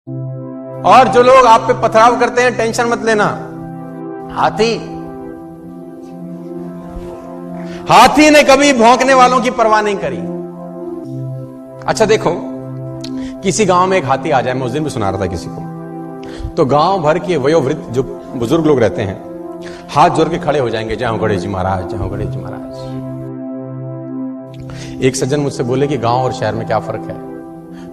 और जो लोग आप पे पथराव करते हैं, टेंशन मत लेना। हाथी ने कभी भौंकने वालों की परवाह नहीं करी। अच्छा देखो, किसी गांव में एक हाथी आ जाए, मैं उस दिन भी सुना रहा था किसी को, तो गांव भर के वयोवृद्ध जो बुजुर्ग लोग रहते हैं हाथ जोड़ के खड़े हो जाएंगे, जय हो गणेश जी महाराज, जय हो गणेश जी महाराज। एक सज्जन मुझसे बोले कि गांव और शहर में क्या फर्क है,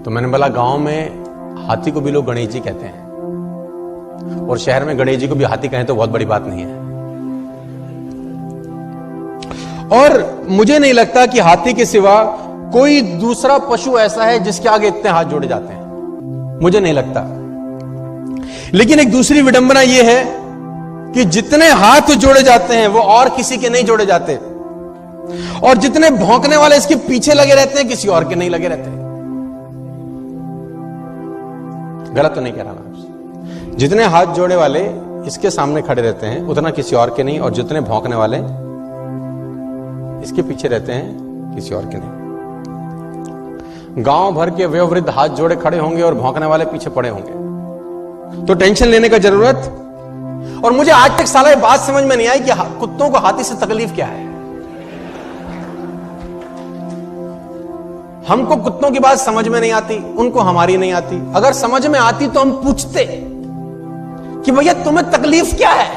तो मैंने बोला गांव में हाथी को भी लोग गणेश जी कहते हैं और शहर में गणेश जी को भी हाथी कहें तो बहुत बड़ी बात नहीं है। और मुझे नहीं लगता कि हाथी के सिवा कोई दूसरा पशु ऐसा है जिसके आगे इतने हाथ जोड़े जाते हैं, मुझे नहीं लगता। लेकिन एक दूसरी विडंबना यह है कि जितने हाथ जोड़े जाते हैं वो और किसी के नहीं जोड़े जाते, और जितने भौंकने वाले इसके पीछे लगे रहते हैं किसी और के नहीं लगे रहते। गलत तो नहीं कह रहा मैं आपसे। जितने हाथ जोड़े वाले इसके सामने खड़े रहते हैं उतना किसी और के नहीं, और जितने भौंकने वाले इसके पीछे रहते हैं किसी और के नहीं। गांव भर के वयोवृद्ध हाथ जोड़े खड़े होंगे और भौंकने वाले पीछे पड़े होंगे, तो टेंशन लेने का जरूरत। और मुझे आज तक साला ये बात समझ में नहीं आई कि कुत्तों को हाथी से तकलीफ क्या है। हमको कुत्तों की बात समझ में नहीं आती, उनको हमारी नहीं आती। अगर समझ में आती तो हम पूछते कि भैया तुम्हें तकलीफ क्या है,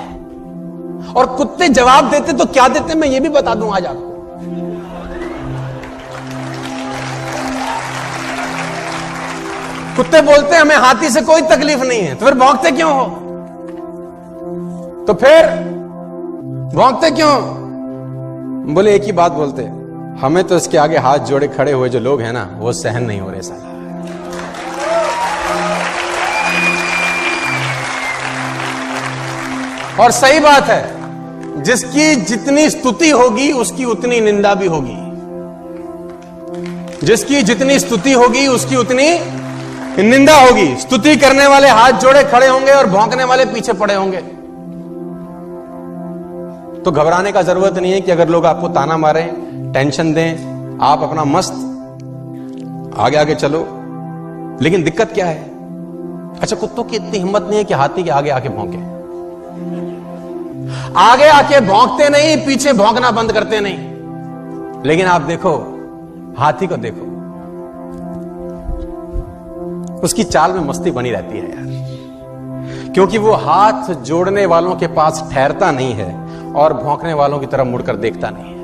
और कुत्ते जवाब देते तो क्या देते मैं ये भी बता दूं आज आपको। कुत्ते बोलते हमें हाथी से कोई तकलीफ नहीं है, तो फिर भौंकते क्यों हो? तो फिर भौंकते क्यों? बोले एक ही बात बोलते, हमें तो इसके आगे हाथ जोड़े खड़े हुए जो लोग हैं ना वो सहन नहीं हो रहे साला। और सही बात है, जिसकी जितनी स्तुति होगी उसकी उतनी निंदा भी होगी, जिसकी जितनी स्तुति होगी उसकी उतनी निंदा होगी। स्तुति करने वाले हाथ जोड़े खड़े होंगे और भौंकने वाले पीछे पड़े होंगे। तो घबराने का जरूरत नहीं है कि अगर लोग आपको ताना मारें, टेंशन दें, आप अपना मस्त आगे आगे चलो। लेकिन दिक्कत क्या है? अच्छा, कुत्तों की इतनी हिम्मत नहीं है कि हाथी के आगे आके भौंके। आगे आके भौंकते नहीं, पीछे भौंकना बंद करते नहीं। लेकिन आप देखो हाथी को, देखो उसकी चाल में मस्ती बनी रहती है यार, क्योंकि वो हाथ जोड़ने वालों के पास ठहरता नहीं है और भौंकने वालों की तरफ मुड़कर देखता नहीं है।